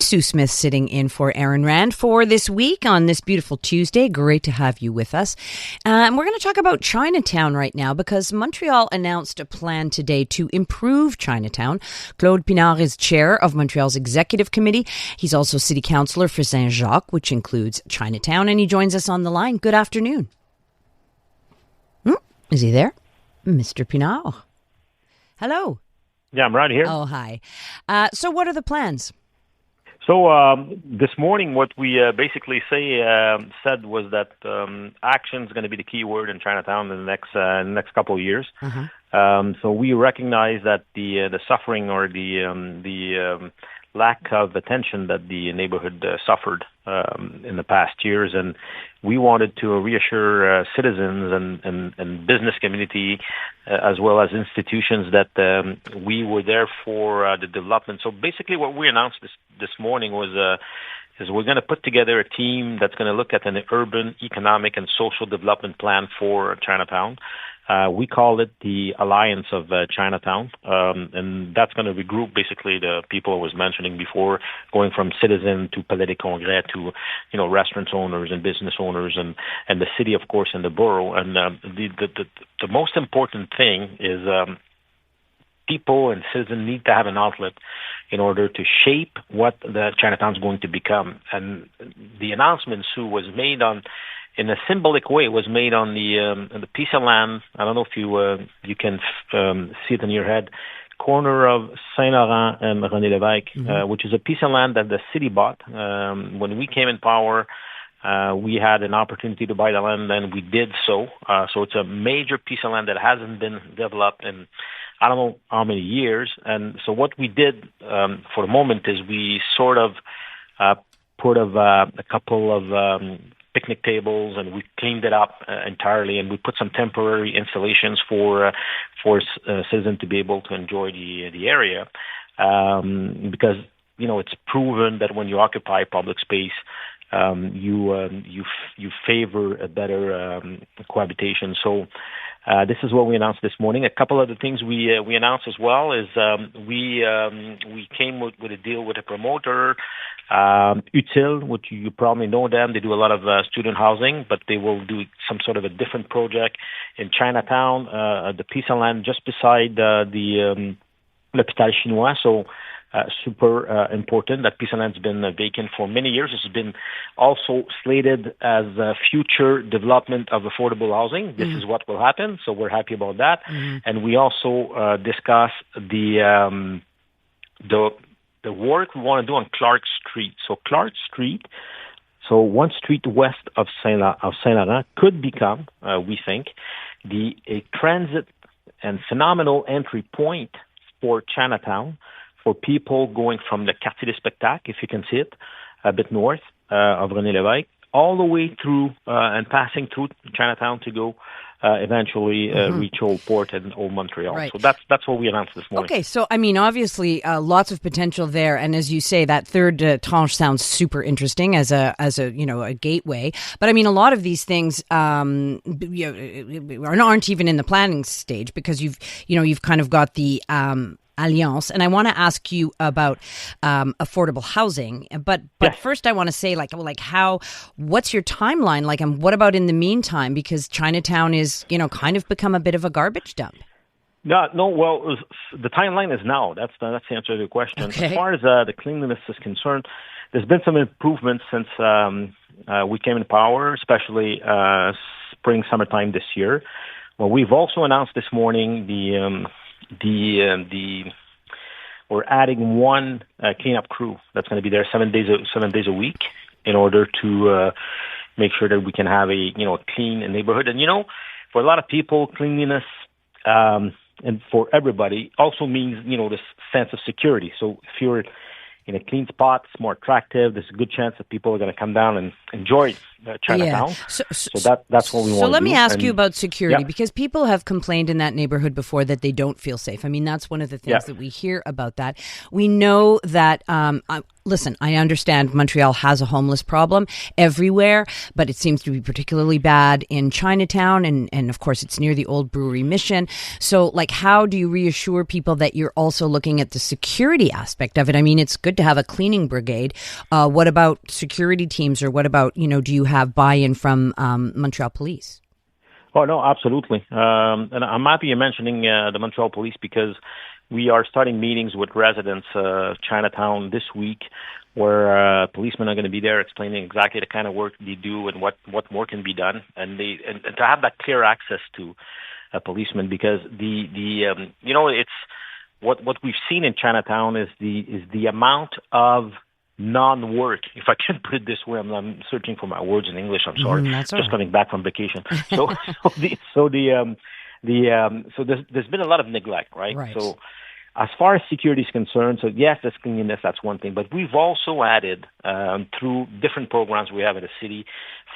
Sue Smith sitting in for Aaron Rand for this week on this beautiful Tuesday. Great to have you with us. And we're going to talk about Chinatown right now because Montreal announced a plan today to improve Chinatown. Claude Pinard is chair of Montreal's executive committee. He's also city councillor for Saint-Jacques, which includes Chinatown, and he joins us on the line. Good afternoon. Is he there? Mr. Pinard. Hello. Yeah, I'm right here. Oh, hi. So what are the plans? So this morning, what we basically said was that action is going to be the key word in Chinatown in the next couple of years. Uh-huh. So we recognize that the suffering or the lack of attention that the neighborhood suffered in the past years, and we wanted to reassure citizens and business community as well as institutions that we were there for the development. So basically what we announced this morning was is we're going to put together a team that's going to look at an urban, economic, and social development plan for Chinatown. We call it the Alliance of Chinatown, and that's going to regroup basically the people I was mentioning before, going from citizen to Palais des Congrès to, restaurant owners and business owners and the city, of course, and the borough. And the most important thing is people and citizens need to have an outlet in order to shape what the Chinatown is going to become. And the announcement, Sue, was made in a symbolic way. It was made on the piece of land. I don't know if you can see it in your head. Corner of Saint Laurent and René Lévesque, which is a piece of land that the city bought. When we came in power, we had an opportunity to buy the land, and we did so. So it's a major piece of land that hasn't been developed in I don't know how many years. And so what we did for the moment is we sort of put a couple of picnic tables, and we cleaned it up entirely, and we put some temporary installations for citizens to be able to enjoy the area, because it's proven that when you occupy public space, you favor a better cohabitation. So this is what we announced this morning. A couple of the things we announced as well is we came with a deal with a promoter, Utile, which you probably know them. They do a lot of student housing, but they will do some sort of a different project in Chinatown, the piece of land just beside the l'Hôpital Chinois. So super important. That piece of land has been vacant for many years. It's been also slated as a future development of affordable housing. This is what will happen, so we're happy about that. And we also discussed the work we want to do on Clark Street. So Clark Street, so one street west of Saint Laurent, could become, we think, a transit and phenomenal entry point for Chinatown, for people going from the Quartier des Spectacles, if you can see it, a bit north of René Lévesque, all the way through and passing through Chinatown to go eventually reach Old Port and Old Montreal. Right. So that's what we announced this morning. Okay, so obviously lots of potential there, and as you say, that third tranche sounds super interesting as a a gateway. But a lot of these things aren't even in the planning stage because you've kind of got the Alliance, and I want to ask you about affordable housing, but yes. First I want to say what's your timeline and what about in the meantime, because Chinatown is kind of become a bit of a garbage dump. No. Well, the timeline is now. That's the answer to the question. Okay. As far as the cleanliness is concerned, there's been some improvements since we came in power, especially summertime this year. Well, we've also announced this morning we're adding one cleanup crew that's going to be there 7 days a week in order to make sure that we can have a clean neighborhood. And for a lot of people, cleanliness and for everybody also means this sense of security. So if you're in a clean spot, it's more attractive. There's a good chance that people are going to come down and enjoy Chinatown. Yeah. So that's what we want to do. So let me ask you about security, because people have complained in that neighborhood before that they don't feel safe. That's one of the things that we hear about that. We know that listen, I understand Montreal has a homeless problem everywhere, but it seems to be particularly bad in Chinatown. And of course, it's near the old brewery Mission. So, like, how do you reassure people that you're also looking at the security aspect of it? I mean, it's good to have a cleaning brigade. What about security teams, or what about, do you have buy-in from Montreal Police? Oh, no, absolutely. And I'm happy you're mentioning the Montreal Police, because we are starting meetings with residents Chinatown this week, where policemen are going to be there explaining exactly the kind of work they do and what more can be done, and to have that clear access to a policeman, because it's what we've seen in Chinatown is the amount of non-work, if I can put it this way. I'm searching for my words in English. I'm sorry. That's all just right. Coming back from vacation. So there's been a lot of neglect, right? Right. So as far as security is concerned, so yes, there's cleanliness, that's one thing, but we've also added through different programs we have in the city,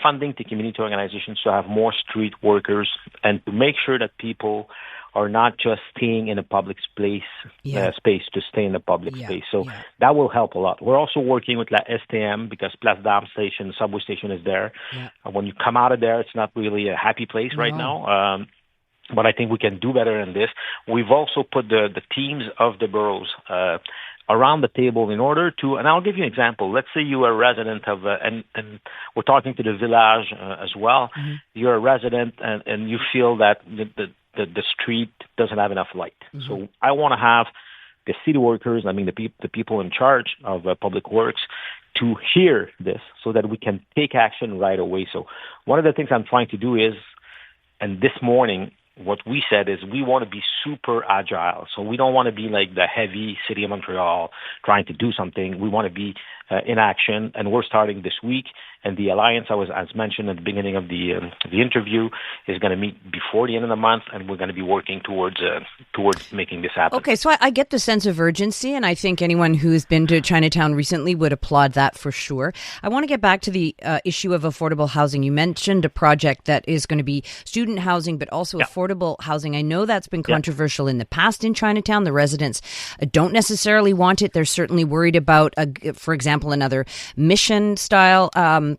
funding to community organizations to have more street workers and to make sure that people are not just staying in a public space to stay in a public space. So that will help a lot. We're also working with La STM, because Place d'Armes station, subway station is there. Yeah. When you come out of there, it's not really a happy place right now. But I think we can do better than this. We've also put the teams of the boroughs around the table in order to, and I'll give you an example. Let's say you are a resident of, and we're talking to the village as well. Mm-hmm. You're a resident and you feel that the street doesn't have enough light. Mm-hmm. So I want to have the city workers, the people in charge of public works, to hear this so that we can take action right away. So one of the things I'm trying to do is, and this morning, what we said is we want to be super agile. So we don't want to be like the heavy city of Montreal trying to do something. We want to be in action, and we're starting this week. And the alliance, as mentioned at the beginning of the interview, is going to meet before the end of the month, and we're going to be working towards making this happen. Okay, so I get the sense of urgency, and I think anyone who's been to Chinatown recently would applaud that for sure. I want to get back to the issue of affordable housing. You mentioned a project that is going to be student housing, but also affordable housing. I know that's been controversial in the past in Chinatown. The residents don't necessarily want it. They're certainly worried about, for example, another Mission-style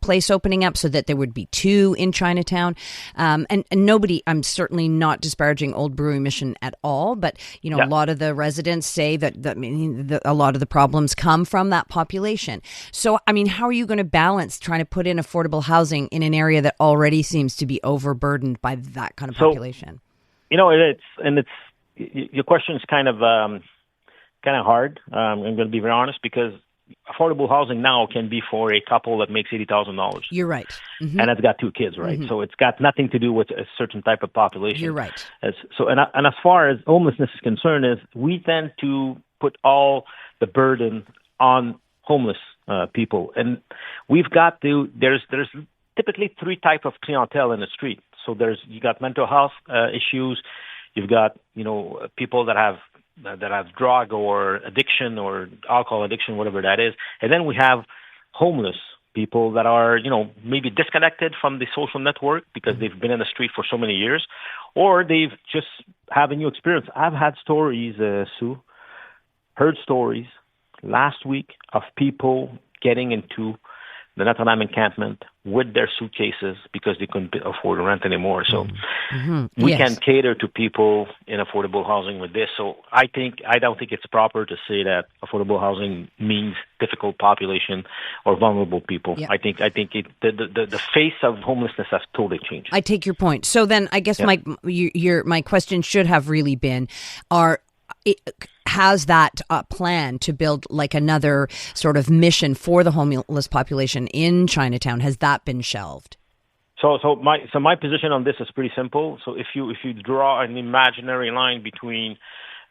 place opening up, so that there would be two in Chinatown. And nobody, I'm certainly not disparaging Old Brewery Mission at all, but a lot of the residents say that a lot of the problems come from that population. So, how are you going to balance trying to put in affordable housing in an area that already seems to be overburdened by that kind of population? Your question is kind of hard. I'm going to be very honest, because affordable housing now can be for a couple that makes $80,000. You're right. Mm-hmm. And it's got two kids, right? Mm-hmm. So it's got nothing to do with a certain type of population. You're right. And as far as homelessness is concerned, we tend to put all the burden on homeless people. And we've got there's typically three types of clientele in the street. So you got mental health issues, you've got, people that have drug or addiction or alcohol addiction, whatever that is. And then we have homeless people that are, maybe disconnected from the social network because they've been in the street for so many years, or they've just have a new experience. I've had stories, Sue, heard stories last week of people getting into the Notre Dame encampment with their suitcases because they couldn't afford to rent anymore. So we can cater to people in affordable housing with this. So I don't think it's proper to say that affordable housing means difficult population or vulnerable people. Yeah. I think the face of homelessness has totally changed. I take your point. So then I guess my question should have really been, has that plan to build like another sort of mission for the homeless population in Chinatown, has that been shelved? So my position on this is pretty simple. So if you draw an imaginary line between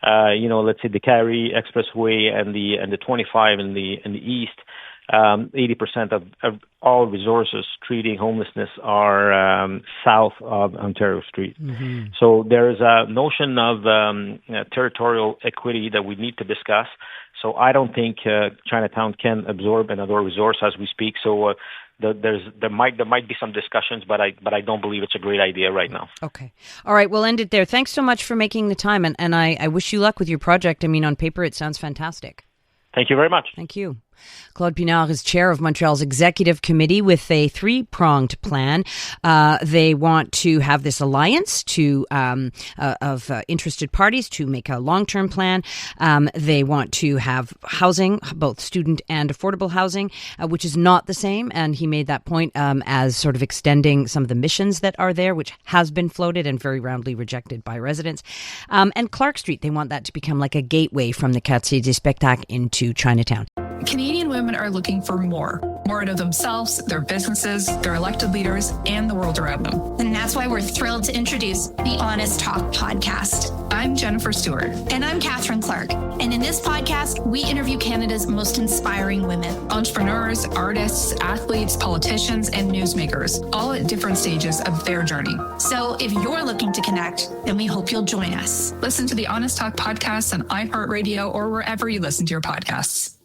let's say the Cary Expressway and the 25 in the east, 80% of all resources treating homelessness are south of Ontario Street. Mm-hmm. So there is a notion of territorial equity that we need to discuss. So I don't think Chinatown can absorb another resource as we speak. So there might be some discussions, but I don't believe it's a great idea right now. Okay. All right. We'll end it there. Thanks so much for making the time. And I wish you luck with your project. On paper, it sounds fantastic. Thank you very much. Thank you. Claude Pinard is chair of Montreal's executive committee with a three-pronged plan. They want to have this alliance of interested parties to make a long-term plan. They want to have housing, both student and affordable housing, which is not the same. And he made that point as sort of extending some of the missions that are there, which has been floated and very roundly rejected by residents. And Clark Street, they want that to become like a gateway from the Quartier des Spectacles into Chinatown. Canadian women are looking for more out of themselves, their businesses, their elected leaders, and the world around them. And that's why we're thrilled to introduce the Honest Talk podcast. I'm Jennifer Stewart. And I'm Catherine Clark. And in this podcast, we interview Canada's most inspiring women. Entrepreneurs, artists, athletes, politicians, and newsmakers, all at different stages of their journey. So if you're looking to connect, then we hope you'll join us. Listen to the Honest Talk podcast on iHeartRadio or wherever you listen to your podcasts.